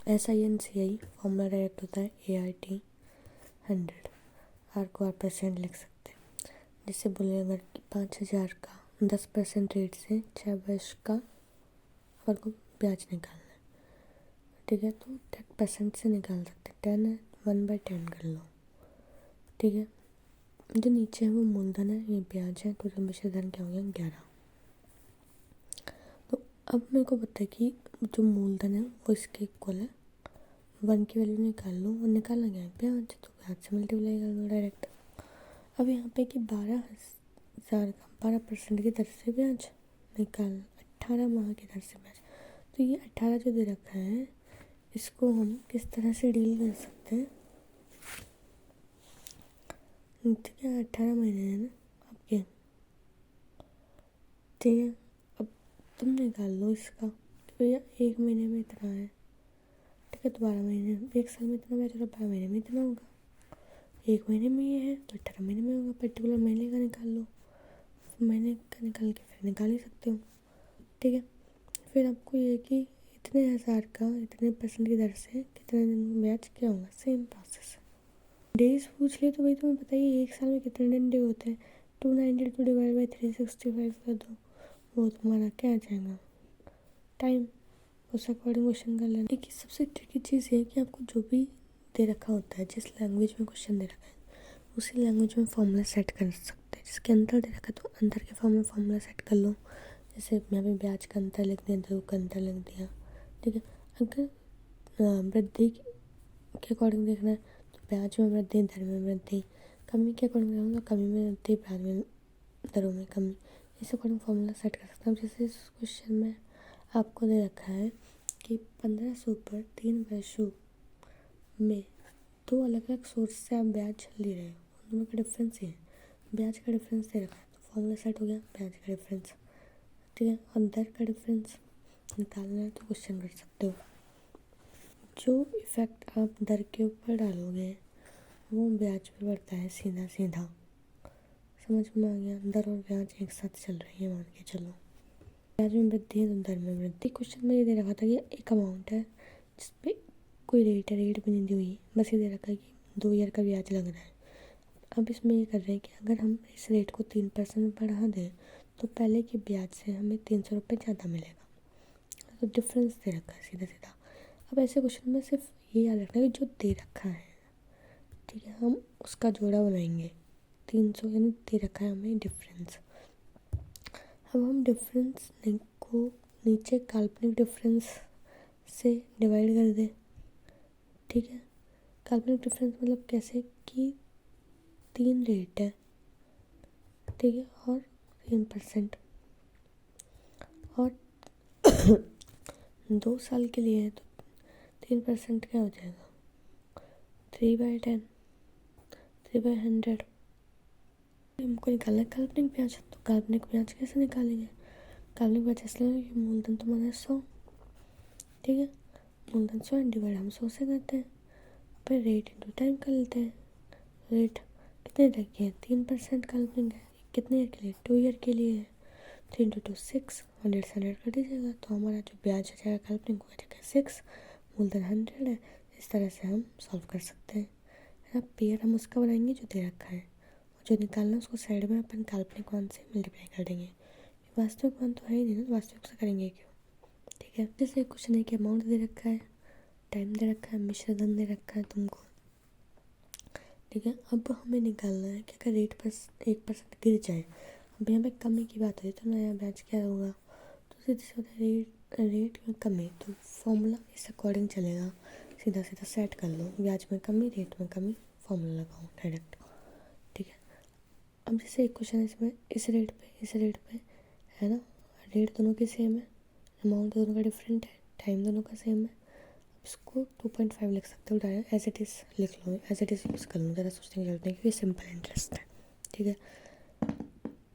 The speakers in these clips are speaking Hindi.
SINCI फॉर्मूला डायरेक्ट होता है ART 100, आर को आप % लिख सकते हैं। जैसे बोले अगर 5,000 का 10% रेट से 6 वर्ष का आपको ब्याज निकालना है, ठीक है, तो 10% से निकाल सकते हैं। 10 है, 1/10 कर लो, ठीक है। जो नीचे है वो मूलधन है, ये ब्याज है, टोटल मिश्र धन क्या हो गया 11। तो अब मेरे को पता है कि जो मूलधन है वो इसके इक्वल है, 1 की वैल्यू निकाल लो, और निकालना क्या है ब्याज, तो ब्याज से मल्टीप्लाई कर लो डायरेक्ट। अब यहाँ पे कि 12,000 का 12% की दर से ब्याज निकाल 18 माह की दर से ब्याज, तो ये 18 जो दे रखा है इसको हम किस तरह से डील कर सकते हैं, ठीक है। 18 महीने है ना आपके, ठीक है। अब तुम निकाल लो इसका, तो भैया 1 महीने में इतना है, ठीक है, तो 12 महीने, 1 साल में इतना ब्याज होगा, 12 महीने में इतना होगा। 1 महीने में ये है तो 18 महीने में होगा, पर्टिकुलर महीने का निकाल लो, महीने का निकाल के फिर निकाल ही सकते हो, ठीक है। फिर आपको ये कि इतने हज़ार का इतने % की दर से कितने दिन में ब्याज क्या होगा, सेम प्रोसेस। डेज पूछ ले तो भाई तुम्हें बताइए 1 साल में कितने दिन डे होते हैं, 292 डिवाइड बाई 365 कर दो, वो तुम्हारा क्या आ जाएगा टाइम, उस अकॉर्डिंग क्वेश्चन कर लेना। देखिए सबसे ट्रिकी चीज़ ये है कि आपको जो भी दे रखा होता है, जिस लैंग्वेज में क्वेश्चन दे रखा है उसी लैंग्वेज में फॉर्मूला सेट कर सकते हैं। जिसके अंदर दे रखा है तो अंदर के फॉर्म में फॉर्मूला सेट कर लो। जैसे यहाँ पे ब्याज का अंतर लिख दिया, दर का अंतर लिख दिया, ठीक है। अगर वृद्धि के अकॉर्डिंग देखना है तो ब्याज में वृद्धि, दर में वृद्धि, कमी के अकॉर्डिंग देखना तो कमी में वृद्धि, ब्याज में दरों में कमी, इस अकॉर्डिंग फॉर्मूला सेट कर सकते हैं। जैसे इस क्वेश्चन में आपको दे रखा है कि 1500 पर 3 वर्षों में 2 अलग अलग सोर्स से आप ब्याज ले रहे हो, उन दोनों का डिफरेंस ये है, ब्याज का डिफरेंस दे रखा है, तो फॉर्मूला सेट हो गया ब्याज का डिफरेंस, ठीक है। और दर का डिफरेंस निकालना है तो क्वेश्चन कर सकते हो। जो इफेक्ट आप दर के ऊपर डालोगे वो ब्याज पे पड़ता है सीधा सीधा, समझ में आ गया। दर और ब्याज एक साथ चल रही है मान के चलो, ब्याज में वृद्धि है तो दर में वृद्धि। क्वेश्चन में ये दे रखा था कि एक अमाउंट है जिसपे कोई रेट है, रेट भी नहीं दी हुई, बस ये दे रखा है कि 2 ईयर का ब्याज लग रहा है। अब इसमें ये कर रहे हैं कि अगर हम इस रेट को 3% बढ़ा दें तो पहले के ब्याज से हमें 300 रुपये ज़्यादा मिलेगा, तो डिफरेंस दे रखा है सीधा सीधा। अब ऐसे क्वेश्चन में सिर्फ ये याद रखना है कि जो दे रखा है, ठीक है, हम उसका जोड़ा बनाएंगे, 300 यानी दे रखा है हमें डिफरेंस। अब हम डिफरेंस को नीचे काल्पनिक डिफरेंस से डिवाइड कर दें, ठीक है। काल्पनिक डिफरेंस मतलब कैसे कि 3 रेट है, ठीक है, और 3%, और 2 साल के लिए है तो 3% क्या हो जाएगा 3/10, 3/100। हमको निकालना है काल्पनिक ब्याज, तो काल्पनिक ब्याज कैसे निकालेंगे, काल्पनिक ब्याज इसलिए कि मूलधन तुम्हारा 100, ठीक है, मूलधन 100 डिवाइड हम 100 से करते हैं, फिर रेट इंटू टाइम कर लेते हैं। रेट कितने तक की है 3% काल्पनिक है, कितने ईयर के लिए 2 ईयर के लिए है, 3 × 2 6, 100 से 100 कर दीजिएगा तो हमारा जो ब्याज आ जाएगा काल्पनिक हो जाएगा 6, मूलधन 100 है। इस तरह से हम सॉल्व कर सकते हैं। अब पेयर हम उसका बनाएंगे जो दे रखा है, और जो निकालना है उसको साइड में अपन काल्पनिक मान से मल्टीप्लाई कर देंगे। वास्तविक मान तो है ही नहीं ना, वास्तविक से करेंगे क्यों, ठीक है। जैसे क्वेश्चन है कि अमाउंट दे रखा है, टाइम दे रखा है, मिश्र धन दे रखा है तुमको, ठीक है। अब हमें निकालना है कि अगर रेट पर 1% गिर जाए, अब यहाँ पे कमी की बात हुई तो नया ब्याज क्या होगा, तो सीधे सीधा रेट में कमी, तो फॉर्मूला इस अकॉर्डिंग चलेगा, सीधा सीधा सेट कर लो, ब्याज में कमी रेट में कमी, फॉर्मूला लगाओ डायरेक्ट, ठीक है। अब जैसे एक क्वेश्चन है इसमें इस रेट पे है ना, रेट दोनों की सेम है, अमाउंट दोनों का डिफरेंट है, टाइम दोनों का सेम है, इसको 2.5 लिख सकते हो, डायरेक्ट एज इट इज़ लिख लो, एज इट इज़ यूज़ कर लो, ज़्यादा सोचने की जरूरत नहीं क्योंकि सिंपल इंटरेस्ट है, ठीक है।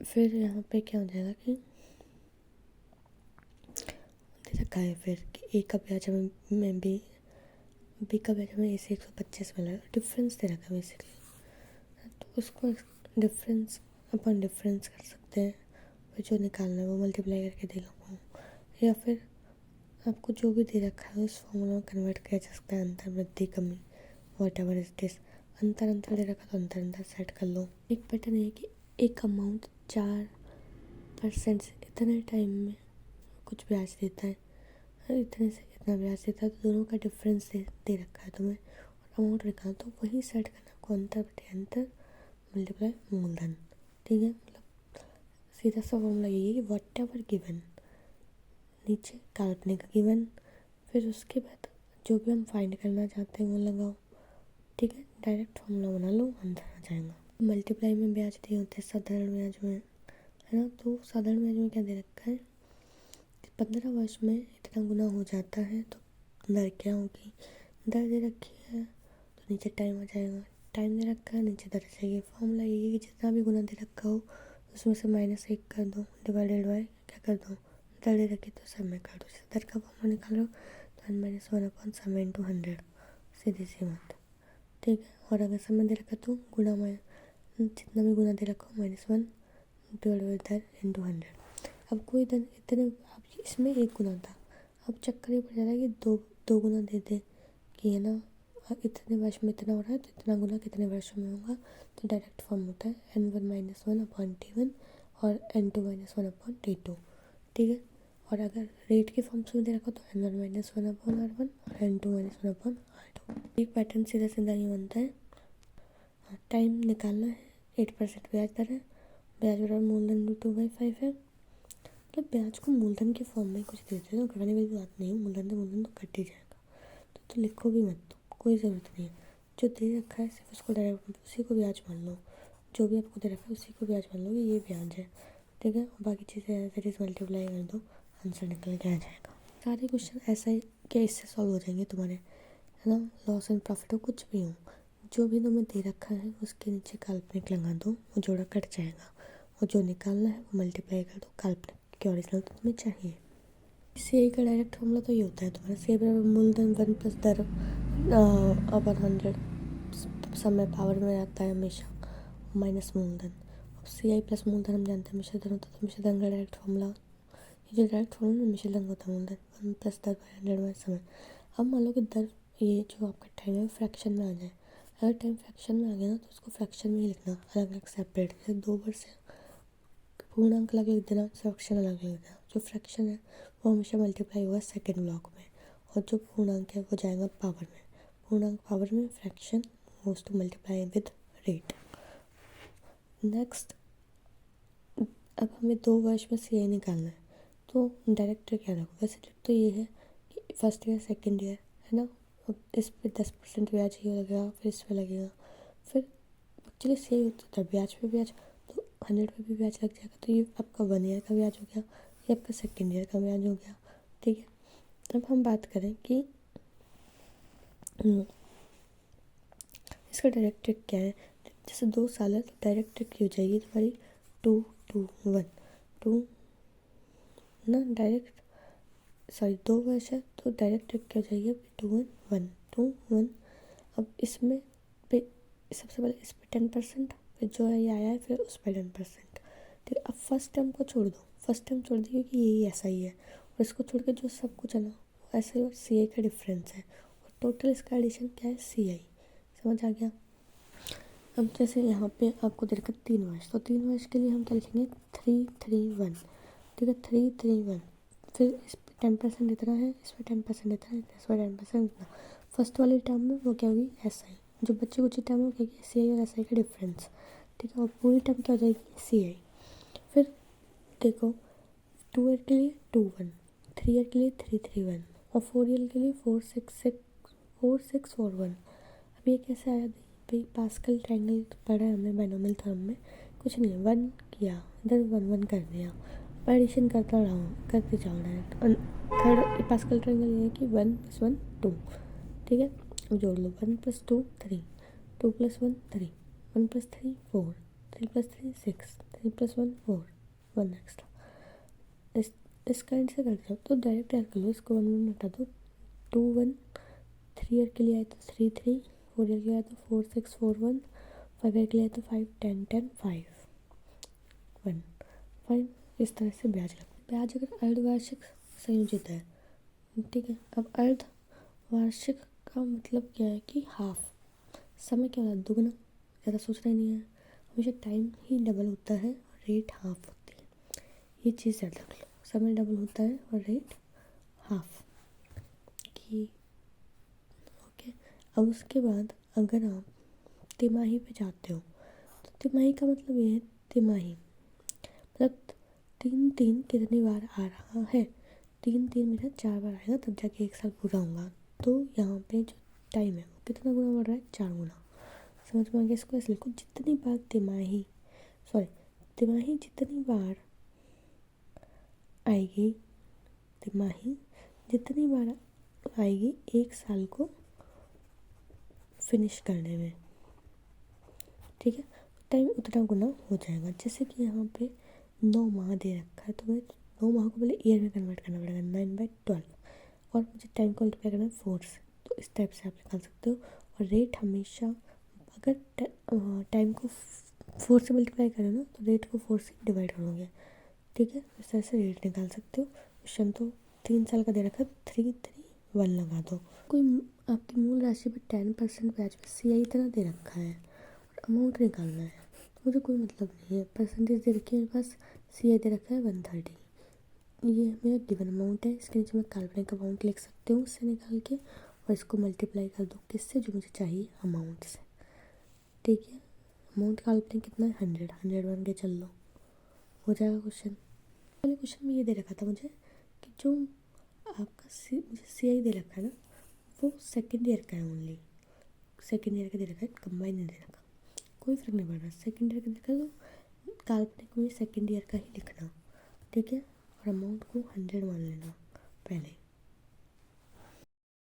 फिर यहाँ पे क्या हो जाएगा कि दे रखा है फिर कि ए का ब्याज हमें बी का ब्याज हमें ए से 125 मिला है, डिफरेंस दे रखा है बेसिकली, तो उसको डिफरेंस अपन डिफरेंस कर सकते हैं, फिर जो निकालना है वो मल्टीप्लाई करके दे लो, या फिर आपको जो भी दे रखा है उस फॉर्मूला में कन्वर्ट किया जा सकता है, अंतर, वृद्धि, कमी, वॉट एवर इज दिस। अंतर दे रखा तो अंतर सेट कर लो। एक पैटर्न है कि एक अमाउंट 4% से इतने टाइम में कुछ ब्याज देता है, इतने से इतना ब्याज देता है, तो दोनों का डिफरेंस दे रखा है तुम्हें और अमाउंट निकाल, तो वही सेट करना को अंतर बटे अंतर मल्टीप्लाई मूलधन। ठीक है, मतलब सीधा सा फॉर्मूला यही है कि वॉट एवर गिवन, नीचे काल्पनिक गिवन, फिर उसके बाद जो भी हम फाइंड करना चाहते हैं वो लगाओ। ठीक है, डायरेक्ट फॉर्मूला बना लो, आंसर आ जाएगा। मल्टीप्लाई में ब्याज दिए होते हैं साधारण ब्याज में, है ना। तो साधारण ब्याज में क्या दे रखा है कि 15 वर्ष में इतना गुना हो जाता है, तो दर क्या होगी, दर दे रखी है तो नीचे टाइम आ जाएगा, टाइम दे रखा है नीचे दर चाहिए। फॉर्मूला यही है कि जितना भी गुना दे रखा हो उसमें से -1 कर दो, डिवाइडेड बाय क्या कर दो, दर दे रखी तो सब में कर दो। जैसे दर का फॉर्मूला निकालो तो n-1/7 × 100, सीधी सी बात। ठीक है, और अगर समय दे रखा तो गुणा में जितना भी गुना दे रखा हो -1 डिवाइड बाय दर × 100। अब कोई दर इतने, अब इसमें एक गुना था, अब चक्कर ये पड़ जा रहा है कि दो गुना दे दे कि है ना, इतने वर्ष में इतना हो रहा है तो इतना गुना कितने वर्षों में होगा। तो डायरेक्ट फॉर्म होता है n1-1/t1 और n2-1/t2। ठीक है, और अगर रेट के फॉर्म्स में दे रखा तो n1-1/r1 और n2-1/r2। एक पैटर्न सीधा सीधा ये बनता है। टाइम निकालना है, 8% ब्याज दर है, ब्याज बराबर मूलधन 2/5 है। मतलब ब्याज को मूलधन के फॉर्म में कुछ देते हैं तो घटाने वाली बात नहीं है, मूलधन तो कट ही जाएगा, तो लिखो भी मत, तो कोई ज़रूरत नहीं है। जो दे रखा है सिर्फ उसको डायरेक्ट उसी को ब्याज मान लो, जो भी आपको दे रखा है उसी को ब्याज मान लो कि ये ब्याज है। ठीक है, और बाकी चीज़ें एज इट इज़ मल्टीप्लाई कर दो, आंसर निकल के आ जाएगा। सारे क्वेश्चन ऐसा ही क्या इससे सॉल्व हो जाएंगे तुम्हारे, है ना। लॉस एंड प्रॉफिट हो कुछ भी हो, जो भी तुम्हें दे रखा है उसके नीचे काल्पनिक लगा दो, वो जोड़ा कट जाएगा, और जो निकालना है वो मल्टीप्लाई कर दो काल्पनिक के ओरिजिनल तो तुम्हें चाहिए। सीआई का डायरेक्ट फॉर्मूला तो ये होता है तुम्हारा सी बराबर मूलधन 1 + दर अपन 100, समय पावर में आता है हमेशा, माइनस मूलधन। अब सीआई प्लस मूलधन हम जानते हैं हमेशा धन होता है, तो हमेशा धन का डायरेक्ट फॉर्मूला, ये जो डायरेक्ट फॉर्मूला हमेशा धन होता है, मूलधन 1 + दर बाय 100 समय। अब मान लो कि दर ये जो आपका टाइम है फ्रैक्शन में आ जाए, अगर टाइम फ्रैक्शन में आ गया ना तो उसको फ्रैक्शन में ही लिखना, अलग अलग सेपरेट, जैसे 2 वर्ष पूर्णांक अलग लिख देना, फ्रैक्शन अलग लिख देना। जो फ्रैक्शन है वो हमेशा मल्टीप्लाई होगा सेकेंड ब्लॉक में, और जो पूर्णांक है वो जाएगा पावर में, पूर्णांक पावर में, fraction goes to multiply with rate. Next, अब हमें 2 वर्ष में सीआई निकालना है, तो डायरेक्ट क्या रखो, वैसे तो ये है कि फर्स्ट ईयर सेकेंड ईयर, है ना। अब इस पर 10% ब्याज ही लगेगा, फिर इस पर लगेगा, फिर एक्चुअली सीआई होता था ब्याज पे ब्याज, तो 100 पे भी ब्याज लग जाएगा, तो ये आपका 1 ईयर का ब्याज हो गया, ये आपका सेकेंड ईयर का ब्याज हो गया। ठीक है, अब हम बात करें कि इसका डायरेक्ट ट्रिक क्या है। जैसे 2 साल है तो डायरेक्ट ट्रिक की हो जाएगी तुम्हारी 2-2-1, 2 ना डायरेक्ट, सॉरी 2 वर्ष है तो डायरेक्ट ट्रिक क्या हो जाएगी 2-1-1, अब इसमें पे सबसे पहले इस पर 10%, फिर जो है ये आया है फिर उस पर 10%। ठीक है, अब फर्स्ट टर्म को छोड़ दो, फर्स्ट टर्म छोड़ दी क्योंकि यही ऐसा ही है, और इसको छोड़ के जो सब कुछ है ना वो ऐसा ही, और सीआई का डिफरेंस है, और टोटल इसका एडिशन क्या है सीआई। समझ आ गया। अब जैसे यहाँ पे आपको दे रखा 3 वर्ष, तो 3 वर्ष के लिए हम क्या लिखेंगे 3-3-1। ठीक है, 3-3-1, फिर इस पर 10% इतना है, इस पर 10% इतना है, इस पर 10% इतना। फर्स्ट वाली टर्म में वो क्या होगी एसआई, जो बच्चे कुछ टर्म में क्या सीआई और एसआई का डिफरेंस। ठीक है, और पूरी टर्म क्या हो जाएगी सीआई। फिर देखो 2 ईयर के लिए 2-1, 3 ईयर के लिए 3-3-1, और 4 ईयर के लिए 4-6-4-1। अब ये कैसे आया भाई, पास्कल ट्रायंगल पढ़ा है हमने बाइनोमियल थ्योरम में, कुछ नहीं 1 किया, इधर 1-1 कर दिया, एडिशन करता रहा हूँ, करते जाओ डायरेक्ट। थर्ड पास्कल ट्रायंगल ये है कि 1 + 1 2। ठीक है, अब जोड़ लो 1 + 2 3, 2 + 1 3, 1 + 3 4, 3 + 3 6, 3 + 1 4, 1 एक्स्ट्रा। इस काइंड से करते हो तो डायरेक्ट ऐड कर लो, इसको 1-1 हटा दो, 2-1, 3 ईयर के लिए आए तो 3-3, 4 ईयर के लिए आए तो 4-6-4-1, 5 ईयर के लिए आए तो 5-10-10 5-1 5। इस तरह से ब्याज लगता है। ब्याज अगर अर्धवार्षिक संयोजित है ठीक है। अब अर्ध वार्षिक का मतलब क्या है कि हाफ। समय क्या होता है, दुगना, ज़्यादा सोचना ही नहीं है। हमेशा टाइम ही डबल होता है और रेट हाफ होती है, ये चीज़ याद रख लो। समय डबल होता है और रेट हाफ की। ओके। अब उसके बाद अगर आप तिमाही पे जाते हो तो तिमाही का मतलब ये है, तिमाही मतलब 3 3 कितनी बार आ रहा है, 3 3 मेरा 4 बार आएगा तब जाके एक साल पूरा होगा। तो यहाँ पे जो टाइम है वो कितना गुना बढ़ रहा है, 4 गुना। समझ में आ गया? इसको ऐसे लिखो, जितनी बार तिमाही, सॉरी, तिमाही जितनी बार आएगी, तिमाही जितनी बार आएगी एक साल को फिनिश करने में, ठीक है, टाइम उतना गुना हो जाएगा। जैसे कि यहाँ पे 9 माह दे रखा है, तो मैं 9 माह को पहले ईयर में कन्वर्ट करना पड़ेगा, 9/12, और मुझे टाइम को मल्टीप्लाई करना है 4 से। तो इस टाइप से आप निकाल सकते हो। और रेट हमेशा, अगर टाइम को 4 से मल्टीप्लाई करें ना तो रेट को 4 से डिवाइड करोगे, ठीक है। इस तरह से रेट निकाल सकते हो। क्वेश्चन तो 3 साल का दे रखा है, 3 3 1 लगा दो। कोई आपकी मूल राशि पर 10% ब्याज पर CI इतना दे रखा है, अमाउंट निकालना है, तो मुझे कोई मतलब नहीं है। परसेंटेज दे रखी है मेरे पास, CI दे रखा है 130, ये मेरा गिवन अमाउंट है। इसके नीचे मैं काल्पनिक अमाउंट लिख सकती हूँ उससे निकाल के, और इसको मल्टीप्लाई कर दो किससे, जो मुझे चाहिए, अमाउंट से, ठीक है। अमाउंट काल्पनिक कितना है, 100, 100 मान के चल लो, हो जाएगा क्वेश्चन। पहले क्वेश्चन में ये दे रखा था मुझे कि जो आपका मुझे CI दे रखा है ना, वो सेकेंड ईयर का है ओनली, सेकेंड ईयर का दे रखा है, कंबाइन नहीं दे रखा, कोई फर्क नहीं पड़ रहा। सेकेंड ईयर का दे रखा तो काल्पनिक में सेकेंड ईयर का ही लिखना, ठीक है। और अमाउंट को 100 मान लेना पहले,